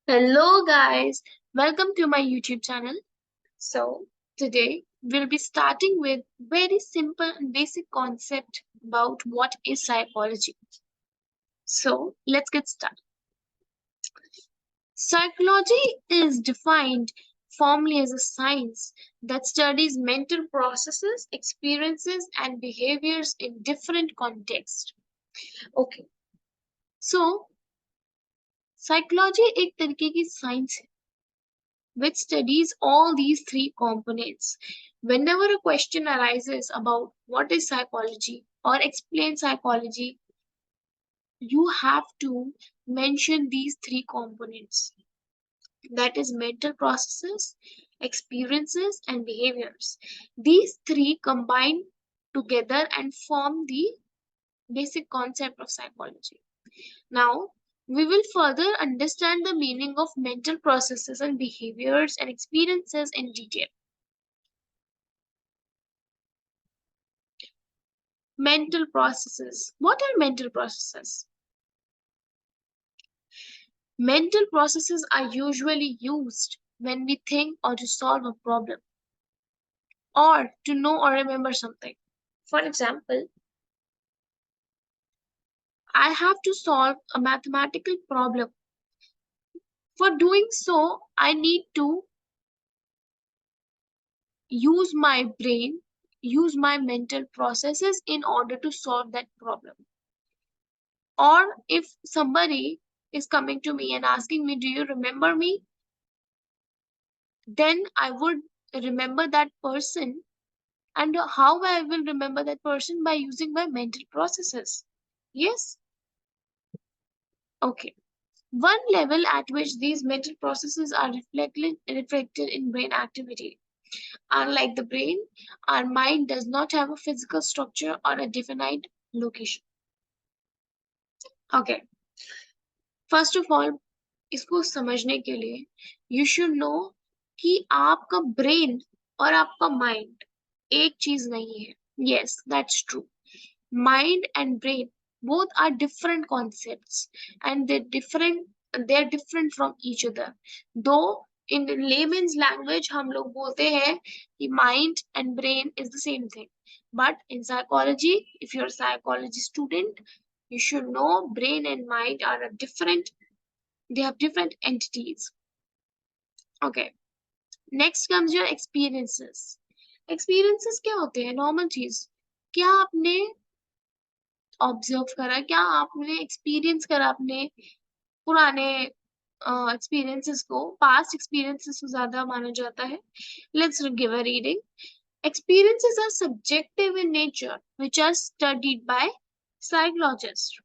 Hello guys, welcome to my YouTube channel. So today we'll be starting with very simple and basic concept about what is psychology. So let's get started. Psychology is defined formally as a science that studies mental processes, experiences and behaviors in different contexts. Okay, so psychology एक तरीके की science है which studies all these three components. Whenever a question arises about what is psychology or explain psychology, you have to mention these three components. That is mental processes, experiences, and behaviors. These three combine together and form the basic concept of psychology. Now, we will further understand the meaning of mental processes and behaviors and experiences in detail. Mental processes. What are mental processes? Mental processes are usually used when we think or to solve a problem or to know or remember something. For example, I have to solve a mathematical problem. For doing so, I need to use my brain, use my mental processes in order to solve that problem. Or if somebody is coming to me and asking me, do you remember me? Then I would remember that person. And how I will remember that person? By using my mental processes. Yes? Okay. One level at which these mental processes are reflected in brain activity. Unlike the brain, our mind does not have a physical structure or a definite location. Okay. First of all, इसको समझने के लिए you should know कि आपका brain और आपका mind एक चीज नहीं है. Yes, that's true. Mind and brain both are different concepts and they're different from each other. Though in layman's language हम लोग बोलते हैं कि mind and brain is the same thing. But in psychology, if you're a psychology student, you should know brain and mind are a different, they have different entities. Okay. Next comes your experiences. Experiences क्या होते हैं? Normal चीज. क्या आपने observe करा, क्या आपने experience करा अपने पुराने एक्सपीरियंसेस को, पास्ट एक्सपीरियंसेस को ज्यादा माना जाता है. Let's give a reading. Experiences are subjective in nature, which are studied by psychologists.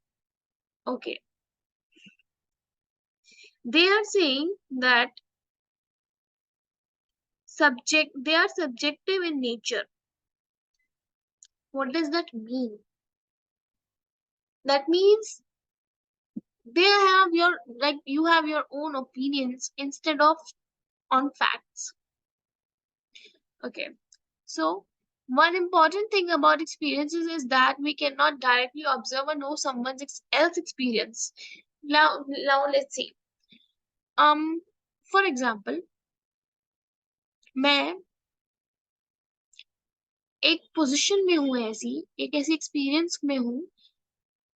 Okay. They are saying that they are subjective in nature. What does that mean? That means they have your, like, you have your own opinions instead of on facts. Okay. So one important thing about experiences is that we cannot directly observe or know someone else's experience. Now let's see. For example, मैं एक position में हूँ, एक ऐसी experience में हूँ,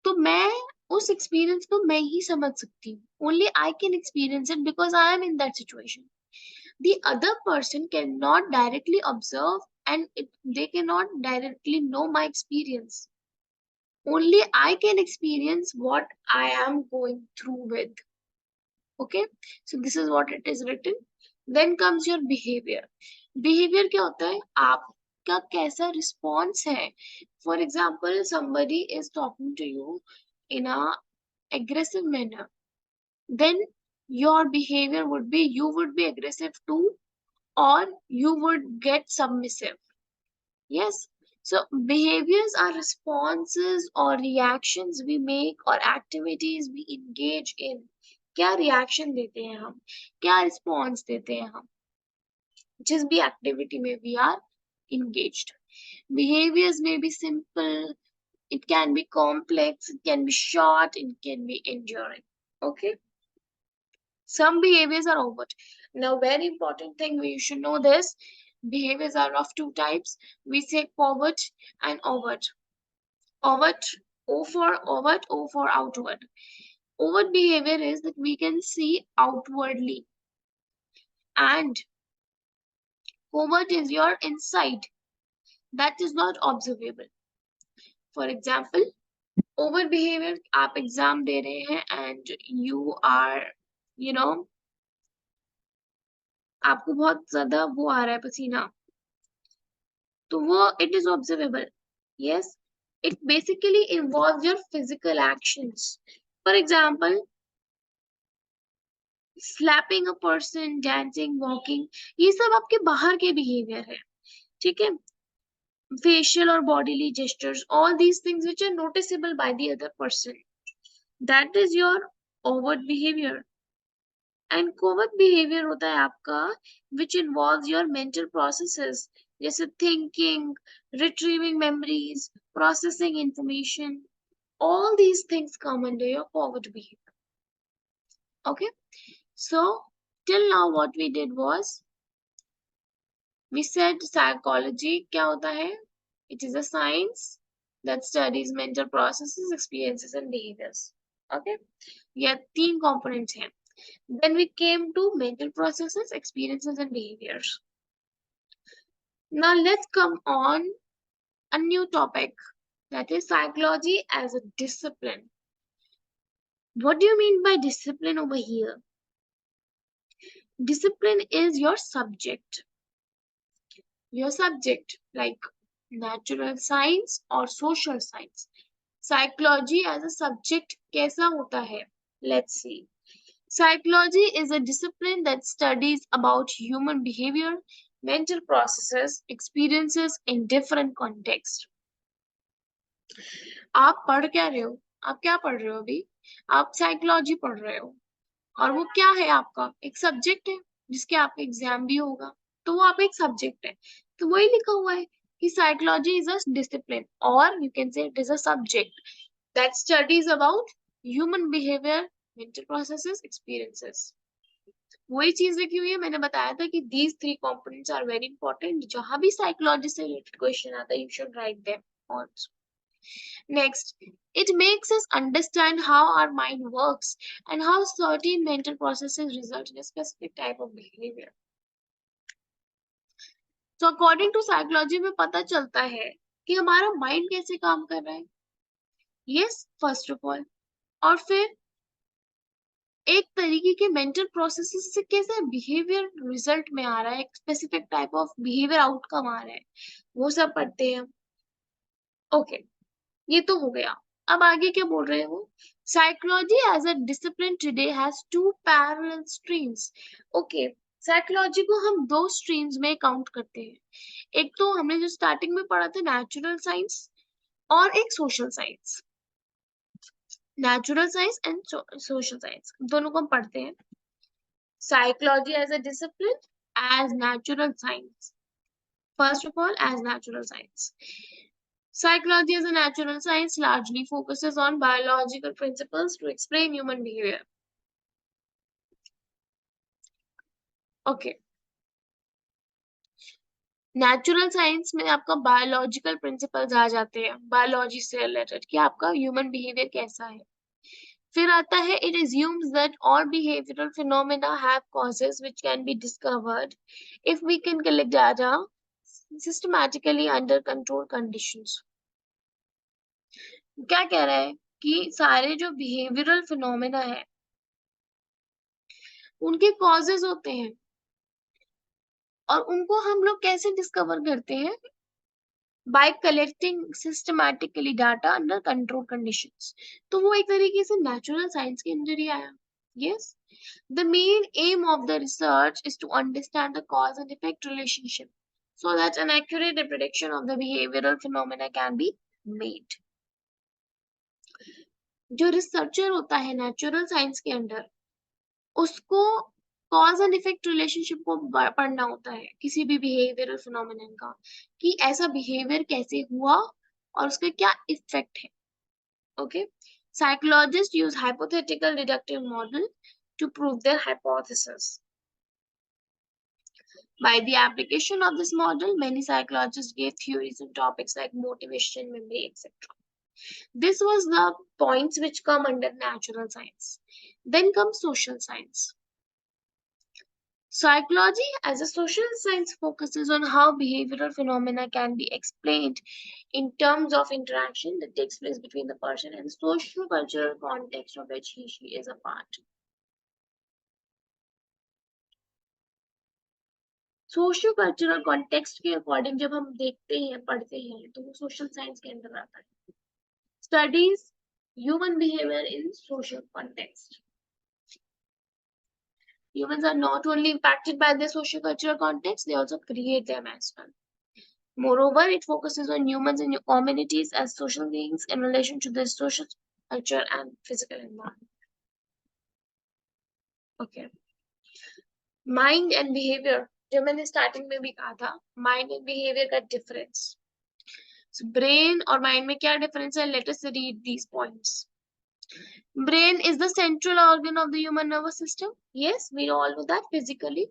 तो मैं उस एक्सपीरियंस को मैं ही समझ सकती हूँ. Only I can experience it because I am in that situation. The other person cannot directly observe and they cannot directly know my experience. Only I can experience what I am going through with. Okay, so this is what it is written. Then comes your behavior. Behavior क्या होता है? आपका कैसा response है? For example, somebody is talking to you in a aggressive manner. Then your behavior would be, you would be aggressive too, or you would get submissive. Yes. So behaviors are responses or reactions we make or activities we engage in. क्या reaction देते हैं हम, क्या response देते हैं हम, जिस भी activity में we are engaged. Behaviors may be simple, it can be complex, it can be short, it can be enduring. Okay. Some behaviors are overt. Now, very important thing, we should know this. Behaviors are of two types. We say covert and overt. Overt, O for overt, O for outward. Overt behavior is that we can see outwardly, and covert is your inside that is not observable. For example, overt behavior, आप exam दे रहे हैं and you are, you know, आपको बहुत ज्यादा वो आ रहा है पसीना, तो वो it is observable. Yes, it basically involves your physical actions. For example, slapping a person, dancing, walking, ये सब आपके बाहर के behavior है, ठीक है? Facial or bodily gestures, all these things which are noticeable by the other person, that is your overt behavior. And covert behavior होता है आपका which involves your mental processes, जैसे thinking, retrieving memories, processing information. All these things come under your covert behavior. Okay, so till now what we did was we said psychology क्या होता है? It is a science that studies mental processes, experiences and behaviors. Okay, ये तीन components हैं. Then we came to mental processes, experiences and behaviors. Now let's come on a new topic, that is psychology as a discipline. What do you mean by discipline over here? Discipline is your subject. Your subject like natural science or social science. Psychology as a subject कैसा होता है? Let's see. Psychology is a discipline that studies about human behavior, mental processes, experiences in different contexts. आप पढ़ क्या रहे हो? आप क्या पढ़ रहे हो अभी? आप साइकोलॉजी पढ़ रहे हो, और वो क्या है आपका? एक सब्जेक्ट है जिसके आपका एग्जाम भी होगा, तो वो आप एक सब्जेक्ट है, तो वही लिखा हुआ है कि साइकोलॉजी इज अ डिसिप्लिन, और you can say it is a subject that studies about human behavior, mental processes, experiences. वही चीज लिखी हुई है, मैंने बताया था कि these three components are very important. जहां भी साइकोलॉजी से रिलेटेड क्वेश्चन आता है, you should write them also. Next, it makes us understand how our mind works and how certain mental processes result in a specific type of behavior. So according to psychology में पता चलता है कि हमारा mind कैसे काम कर रहा है. Yes, first of all. और फिर एक तरीके के मेंटल प्रोसेसेस से कैसे बिहेवियर रिजल्ट में आ रहा है, एक specific type of behaviour outcome आ रहा है, वो सब पढ़ते हैं. ओके, ये तो हो गया. अब आगे क्या बोल रहे हैं वो? Psychology as a discipline today has two parallel streams. Okay, psychology को हम दो स्ट्रीम्स में काउंट करते हैं. एक तो हमने जो स्टार्टिंग में पढ़ा था नेचुरल साइंस, और एक social science. Natural science and social science दोनों को हम पढ़ते हैं. Psychology as a discipline, as natural science. First of all, as natural science. Psychology as a natural science largely focuses on biological principles to explain human behavior. Okay. Natural science में आपका biological principles आ जाते हैं, biology से related कि आपका human behaviour कैसा है. फिर आता है it assumes that all behavioral phenomena have causes which can be discovered if we can collect data systematically under controlled conditions. क्या कह रहा है कि सारे जो बिहेवियरल फिनोमेना है उनके कॉजेज होते हैं, और उनको हम लोग कैसे डिस्कवर करते हैं? Bye collecting systematically data under control conditions. तो वो एक तरीके से नेचुरल साइंस के अंदर ही आया. Yes, the main aim of the research is to understand the cause and effect relationship so that an accurate prediction of the behavioral phenomena can be made. जो रिसर्चर होता है नेचुरल साइंस के अंदर, उसको कॉज एंड इफेक्ट रिलेशनशिप को पढ़ना होता है किसी भी बिहेवियरल फिनोमेनन का, कि ऐसा बिहेवियर कैसे हुआ और उसका क्या इफेक्ट है. Okay, psychologist use hypothetical deductive model to prove their hypothesis. By the application of this model, many psychologists gave theories on topics like motivation, memory, etc. This was the points which come under natural science. Then comes social science. Psychology as a social science focuses on how behavioral phenomena can be explained in terms of interaction that takes place between the person and the socio-cultural context of which she is a part. Socio cultural context के according जब हम देखते हैं पढ़ते हैं तो वो social science के अंदर आता है. Studies human behaviour in social context. Humans are not only impacted by their social cultural context, they also create them as well. Moreover, it focuses on humans and communities as social beings in relation to their social culture and physical environment. Okay. Mind and behavior. जो मैंने starting में भी कहा था, mind and behaviour का difference. So brain और mind में क्या difference है? Let us read these points. Brain is the central organ of the human nervous system. Yes, we all know that physically.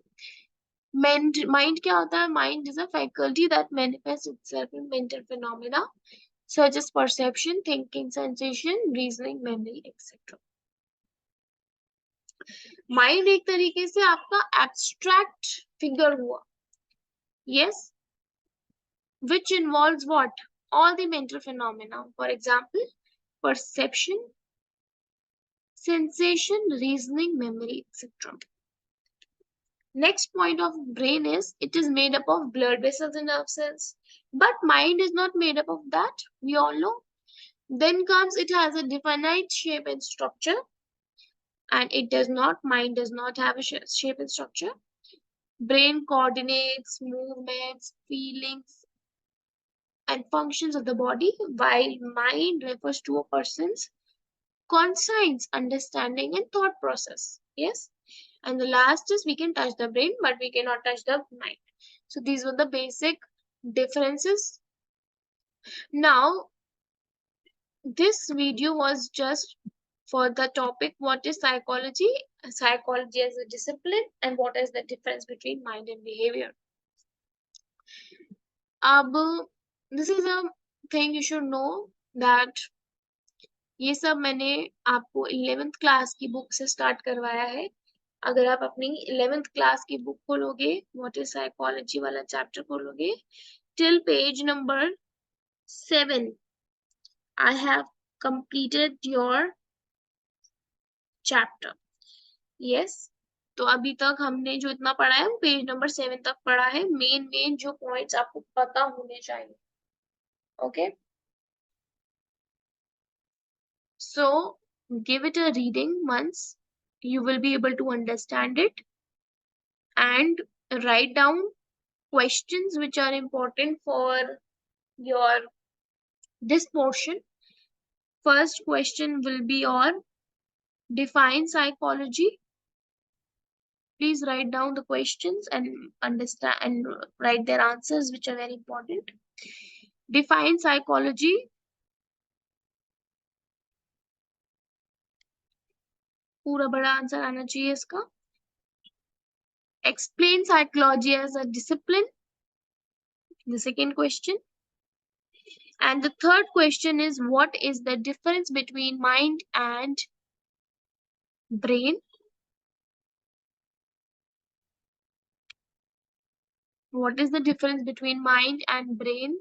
Mind क्या होता है? Mind is a faculty that manifests itself in mental phenomena such as perception, thinking, sensation, reasoning, memory, etc. Mind एक तरीके से आपका abstract figure हुआ. Yes, which involves what? All the mental phenomena. For example, perception, sensation, reasoning, memory, etc. Next point of brain is it is made up of blood vessels and nerve cells. But mind is not made up of that. We all know. Then comes it has a definite shape and structure. And it does not, mind does not have a shape and structure. Brain coordinates, movements, feelings, and functions of the body, while mind refers to a person's conscience, understanding, and thought process. Yes. And the last is we can touch the brain, but we cannot touch the mind. So these were the basic differences. Now, this video was just for the topic what is psychology, psychology as a discipline, and what is the difference between mind and behavior. This is a thing you should know that ये सब मैंने आपको 11th class की book से start करवाया है. अगर आप अपनी 11th क्लास की बुक खोलोगे, व्हाट इज साइकोलॉजी वाला चैप्टर खोलोगे, till page number 7 I have completed your chapter. Yes, तो अभी तक हमने जो इतना पढ़ा है वो पेज नंबर 7 तक पढ़ा है. मेन जो पॉइंट्स आपको पता होने चाहिए. Okay, so give it a reading once. You will be able to understand it and write down questions which are important for your this portion. First question will be on define psychology. Please write down the questions and understand and write their answers, which are very important. Define psychology. पूरा बड़ा answer आना चाहिए इसका. Explain psychology as a discipline. The second question. And the third question is what is the difference between mind and brain? What is the difference between mind and brain?